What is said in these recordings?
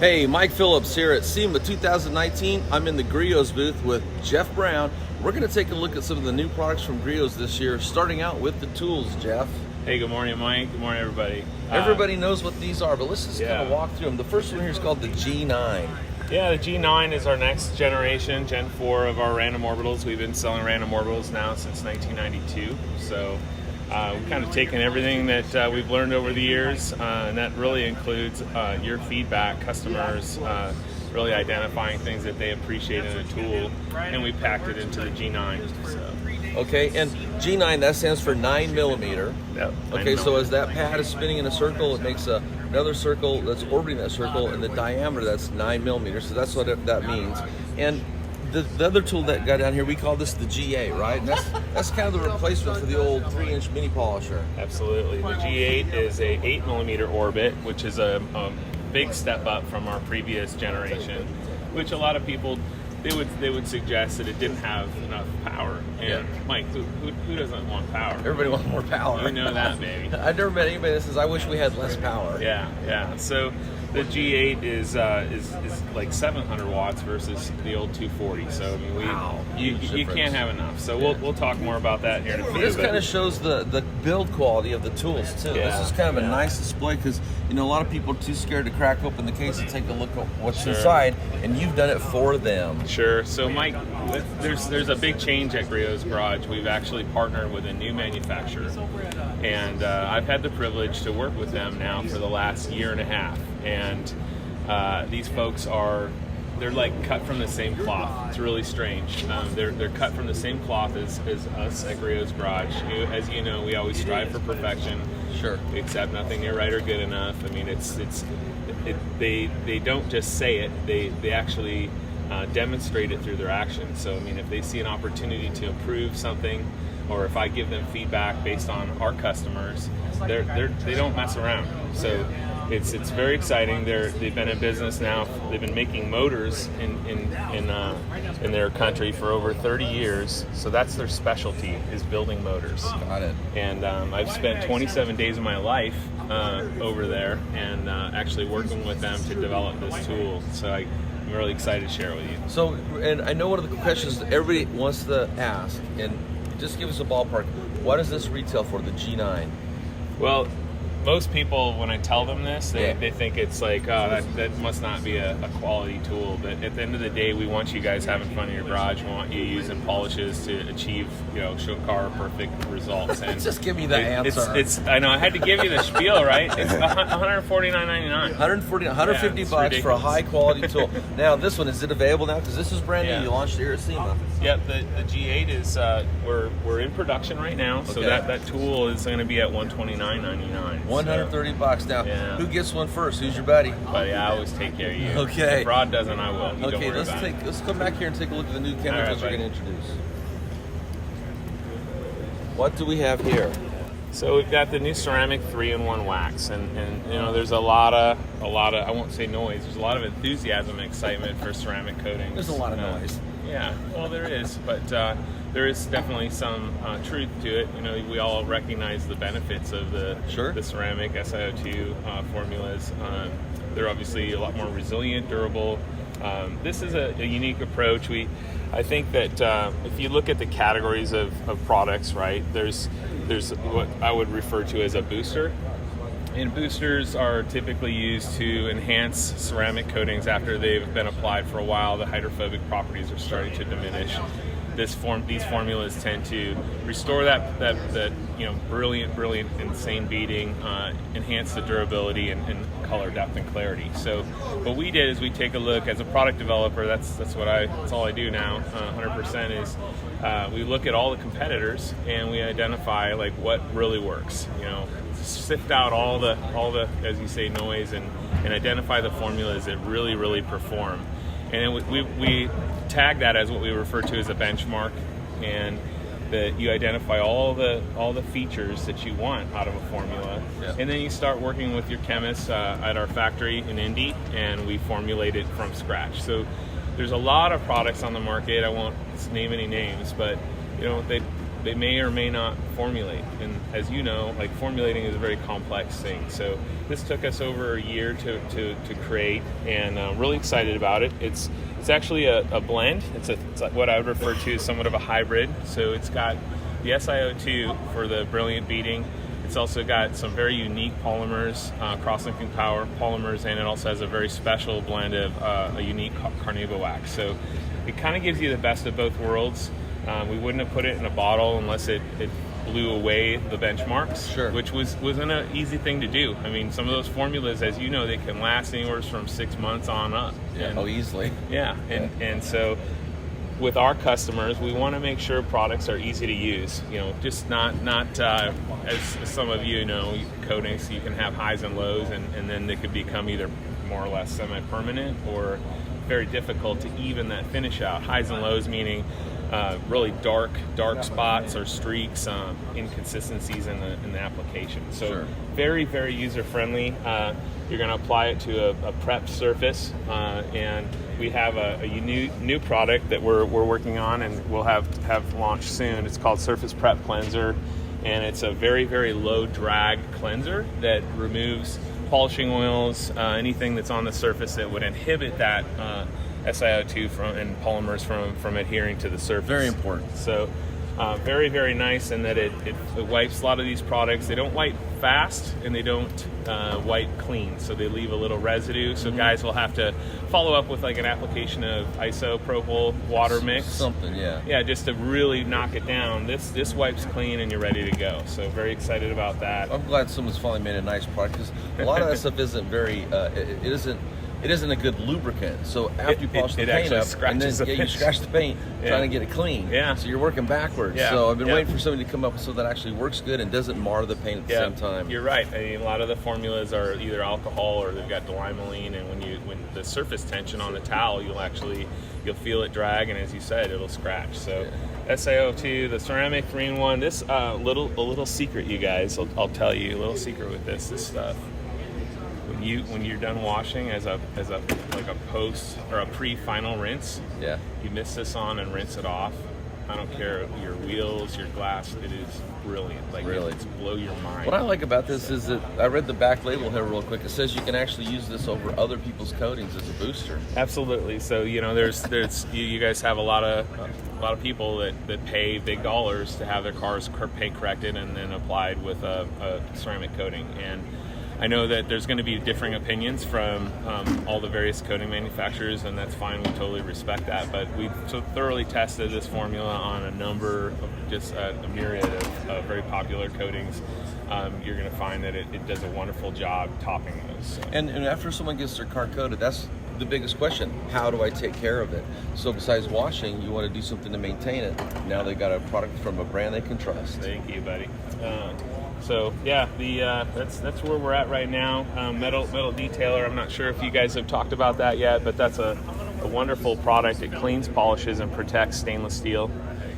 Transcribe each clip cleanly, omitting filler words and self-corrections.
Hey, Mike Phillips here at SEMA 2019. I'm in the Griot's booth with Jeff Brown. We're going to take a look at some of the new products from Griot's this year, starting out with the tools, Jeff. Hey, good morning, Mike. Good morning, everybody. Everybody knows what these are, but let's just kind of walk through them. The first one here is called the G9. Yeah, the G9 is our next generation, Gen 4 of our random orbitals. We've been selling random orbitals now since 1992. So we've kind of taken everything that we've learned over the years, and that really includes your feedback, customers really identifying things that they appreciate in a tool, and we packed it into the G9. So. Okay, and G9, that stands for 9mm. Yep. Okay, so as that pad is spinning in a circle, it makes another circle that's orbiting that circle, and the diameter, that's 9mm, so that's what that means. And the other tool that got down here, we call this the G8, right? And that's kind of the replacement for the old 3-inch mini polisher. Absolutely. The G8 is a 8mm orbit, which is a big step up from our previous generation, which a lot of people, they would suggest that it didn't have enough power. And Mike, who doesn't want power? Everybody wants more power. You know that, baby. I've never met anybody that says, I wish we had less power. Yeah. So the G8 is like 700 watts versus the old 240. So I mean, you can't have enough. So we'll talk more about that here in a few. This kind of shows the build quality of the tools too. Yeah, this is kind of a nice display because a lot of people are too scared to crack open the case and take a look at what's inside, and you've done it for them. Sure. So Mike, there's a big change at Griot's Garage. We've actually partnered with a new manufacturer, and I've had the privilege to work with them now for the last year and a half. And these folks they're like cut from the same cloth. It's really strange. They're cut from the same cloth as us at Griot's Garage. As you know, we always strive for perfection. Sure. We accept nothing near right or good enough. I mean, they don't just say it. They actually demonstrate it through their actions. So I mean, if they see an opportunity to improve something, or if I give them feedback based on our customers, they don't mess around. So it's very exciting. They've been in business now. They've been making motors in their country for over 30 years. So that's their specialty, is building motors. Got it. And I've spent 27 days of my life over there and actually working with them to develop this tool. So I'm really excited to share it with you. So, and I know one of the questions that everybody wants to ask, and just give us a ballpark. What does this retail for, the G9? Well, most people, when I tell them this, they think it's like, oh, that must not be a quality tool. But at the end of the day, we want you guys having fun in your garage. We want you using polishes to achieve, show car perfect results. And just give me the answer. I know, I had to give you the spiel, right? It's $149.99. $150 bucks for a high quality tool. Now, this one, is it available now? Because this is brand new. You launched it here at SEMA. Yep, the G8 is we're in production right now, so that tool is going to be at $129.99. $130 now. Who gets one first? Who's your buddy? Buddy, I always take care of you. Okay. If Rod doesn't, I will. You don't worry about it. Let's come back here and take a look at the new chemicals we're going to introduce. What do we have here? So we've got the new ceramic 3-in-1 wax, and there's a lot of I won't say noise. There's a lot of enthusiasm and excitement for ceramic coatings. There's a lot of noise. Yeah, well there is, but there is definitely some truth to it. We all recognize the benefits of the ceramic SiO2 formulas. They're obviously a lot more resilient, durable. This is a unique approach. I think that if you look at the categories of products, right, there's what I would refer to as a booster. And boosters are typically used to enhance ceramic coatings after they've been applied for a while. The hydrophobic properties are starting to diminish. These formulas tend to restore that brilliant, insane beading, enhance the durability and color depth and clarity. So what we did is we take a look as a product developer. That's all I do now. 100% is we look at all the competitors and we identify like what really works. Sift out all the as you say noise and identify the formulas that really perform. And then we tag that as what we refer to as a benchmark, and that you identify all the features that you want out of a formula, and then you start working with your chemists at our factory in Indy, and we formulate it from scratch. So there's a lot of products on the market. I won't name any names, but they may or may not formulate. And as you know, like formulating is a very complex thing. So this took us over a year to create, and really excited about it. It's actually a blend. It's like what I would refer to as somewhat of a hybrid. So it's got the SiO2 for the brilliant beading. It's also got some very unique polymers, cross-linking power polymers, and it also has a very special blend of a unique carnauba wax. So it kind of gives you the best of both worlds. We wouldn't have put it in a bottle unless it blew away the benchmarks, sure. Which wasn't an easy thing to do. I mean, some of those formulas, as you know, they can last anywhere from 6 months on up. Yeah, easily. Yeah, and so with our customers, we want to make sure products are easy to use. You know, just not as some of you know, coatings, you can have highs and lows, and then they could become either more or less semi-permanent or very difficult to even that finish out. Highs and lows meaning really dark spots or streaks, inconsistencies in the application. So sure. Very, very user-friendly. You're going to apply it to a prepped surface, and we have a new product that we're working on, and we'll have launched soon. It's called Surface Prep Cleanser, and it's a very, very low drag cleanser that removes polishing oils, anything that's on the surface that would inhibit that SiO2 and polymers from adhering to the surface. Very important. So very, very nice in that it wipes a lot of these products. They don't wipe fast, and they don't wipe clean, so they leave a little residue. So guys will have to follow up with like an application of isopropyl water mix. Something, yeah. Yeah, just to really knock it down. This wipes clean and you're ready to go. So very excited about that. I'm glad someone's finally made a nice product, because a lot of that stuff isn't very, it isn't a good lubricant. So after you polish the paint up, and then you scratch the paint trying to get it clean. Yeah. So you're working backwards. Yeah. So I've been waiting for somebody to come up so that actually works good and doesn't mar the paint at the same time. You're right. I mean, a lot of the formulas are either alcohol or they've got limonene, and when the surface tension on the towel, you'll feel it drag, and as you said, it'll scratch. So SiO2, the ceramic 3-in-1. This a little secret, you guys. I'll tell you a little secret with this stuff. When you're done washing as a post or a pre-final rinse, you mist this on and rinse it off. I don't care your wheels, your glass, it is brilliant. Like really, it's blow your mind. What I like about this is that I read the back label here real quick. It says you can actually use this over other people's coatings as a booster. Absolutely. So there's you guys have a lot of people that pay big dollars to have their cars paint corrected and then applied with a ceramic coating. And I know that there's going to be differing opinions from all the various coating manufacturers, and that's fine. We totally respect that. But we've so thoroughly tested this formula on a number of just a myriad of very popular coatings. You're going to find that it does a wonderful job topping those. So. And after someone gets their car coated, that's the biggest question. How do I take care of it? So besides washing, you want to do something to maintain it. Now they got a product from a brand they can trust. Thank you, buddy. So yeah, that's where we're at right now. Metal detailer. I'm not sure if you guys have talked about that yet, but that's a wonderful product. It cleans, polishes, and protects stainless steel.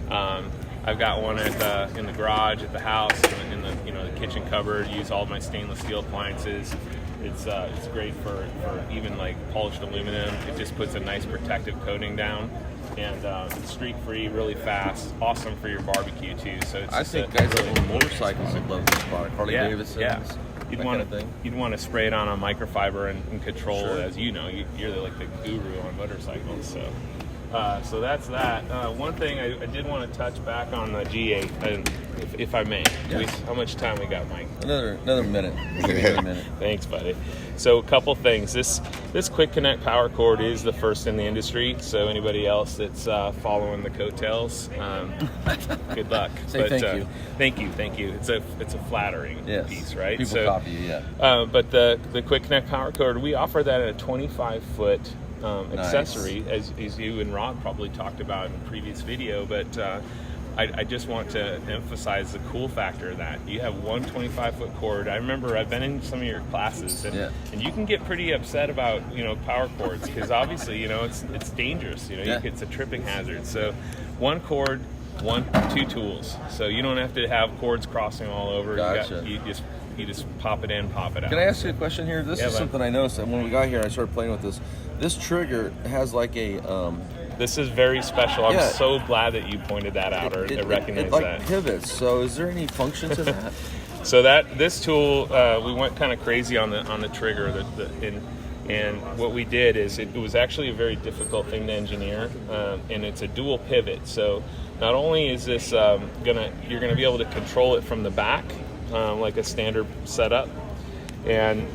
I've got one in the garage at the house, in the the kitchen cupboard. Use all of my stainless steel appliances. It's great for even like polished aluminum. It just puts a nice protective coating down. And it's streak-free, really fast, awesome for your barbecue too. So it's I think guys that own motorcycles would love this product. Harley Davidsons, you'd want to spray it on a microfiber and control. Sure. As you know, you're like the guru on motorcycles. So that's that. One thing I did want to touch back on the G8, if I may. Yes. How much time we got, Mike? Another minute. Another minute. Thanks, buddy. So a couple things. This Quick Connect power cord is the first in the industry. So anybody else that's following the coattails, good luck. Say thank you. Thank you. It's a flattering piece, right? People copy you, yeah. But the Quick Connect power cord, we offer that at a 25-foot accessory, as you and Rob probably talked about in a previous video, but I just want to emphasize the cool factor of that. You have one 25-foot cord. I remember I've been in some of your classes, and you can get pretty upset about power cords, because obviously it's dangerous. It's a tripping hazard. So one cord, two tools. So you don't have to have cords crossing all over. Gotcha. You just pop it in, pop it out. Can I ask you a question here? This is something I noticed, and when we got here, I started playing with this. This trigger has like a This is very special. I'm Yeah. so glad that you pointed that out or recognized it like that. pivots. So is there any function to that? So this tool, we went kind of crazy on the trigger. And what we did is it was actually a very difficult thing to engineer, and it's a dual pivot. So not only is this you're gonna be able to control it from the back, like a standard setup, and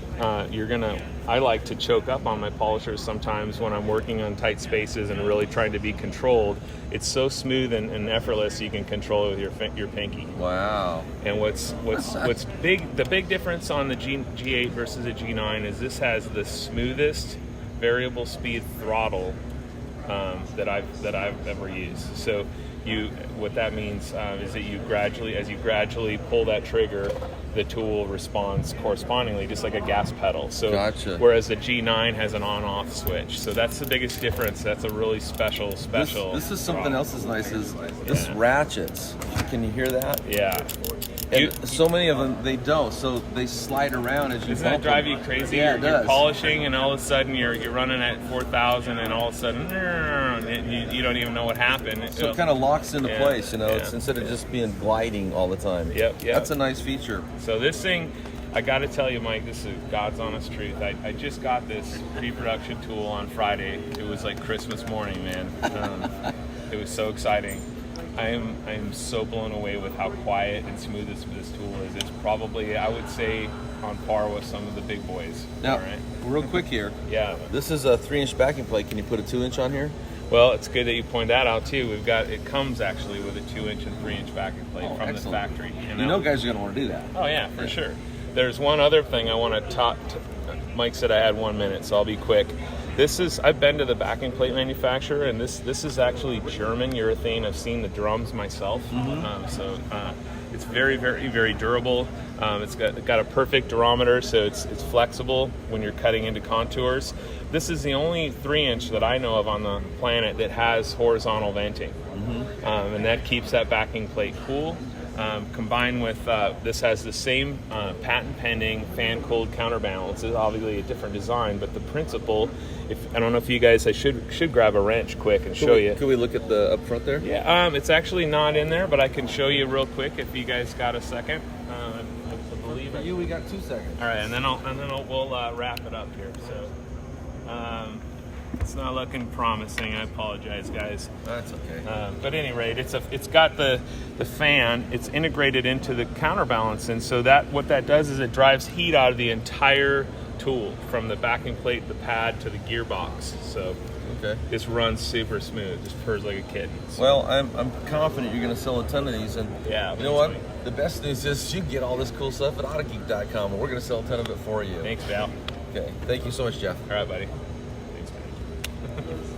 I like to choke up on my polishers sometimes when I'm working on tight spaces and really trying to be controlled. It's so smooth and effortless you can control it with your pinky. Wow. And what's big, the big difference on the G8 versus the G9 is this has the smoothest variable speed throttle that I've ever used. So what that means is that as you gradually pull that trigger, the tool responds correspondingly, just like a gas pedal. So gotcha. Whereas the G9 has an on-off switch. So that's the biggest difference. That's a really special. This is something else that's nice is this ratchets. Can you hear that? Yeah. And so many of them, they don't. So they slide around as you Doesn't that drive you crazy? Yeah, You're polishing, and all of a sudden you're running at 4,000, and all of a sudden you don't even know what happened. So it kind of locks into place, you know. Yeah. It's instead of just being gliding all the time. Yep. That's a nice feature. So this thing, I got to tell you, Mike, this is God's honest truth. I just got this pre-production tool on Friday. It was like Christmas morning, man. It was so exciting. I am so blown away with how quiet and smooth this tool is. It's probably, I would say, on par with some of the big boys. Now, all right? real quick here. Yeah. This is a 3-inch backing plate. Can you put a 2-inch on here? Well, it's good that you point that out too. It comes actually with a 2-inch and 3-inch backing plate from excellent. the factory. You know guys are going to want to do that. Oh yeah, for sure. There's one other thing I want to talk. Mike said I had 1 minute, so I'll be quick. I've been to the backing plate manufacturer, and this is actually German urethane. I've seen the drums myself, so it's very, very, very durable. It's got a perfect durometer, so it's flexible when you're cutting into contours. This is the only 3-inch that I know of on the planet that has horizontal venting, and that keeps that backing plate cool. Combined with this has the same patent pending fan cooled counterbalance. It's obviously a different design, but the principle, I don't know if you guys, I should grab a wrench quick and show you. Can we look at the up front there? Yeah, it's actually not in there, but I can show you real quick if you guys got a second. I believe For you, we got 2 seconds. All right, and then we'll wrap it up here. So it's not looking promising. I apologize, guys. That's okay. But at any rate, it's got the fan. It's integrated into the counterbalance, and so what that does is it drives heat out of the entire tool, from the backing plate, the pad, to the gearbox. So this runs super smooth. Just purrs like a kitten. So. Well, I'm confident you're going to sell a ton of these, and you know what? The best news is you can get all this cool stuff at Autogeek.com, and we're going to sell a ton of it for you. Thanks, Val. Okay. Thank you so much, Jeff. All right, buddy. Thanks, man.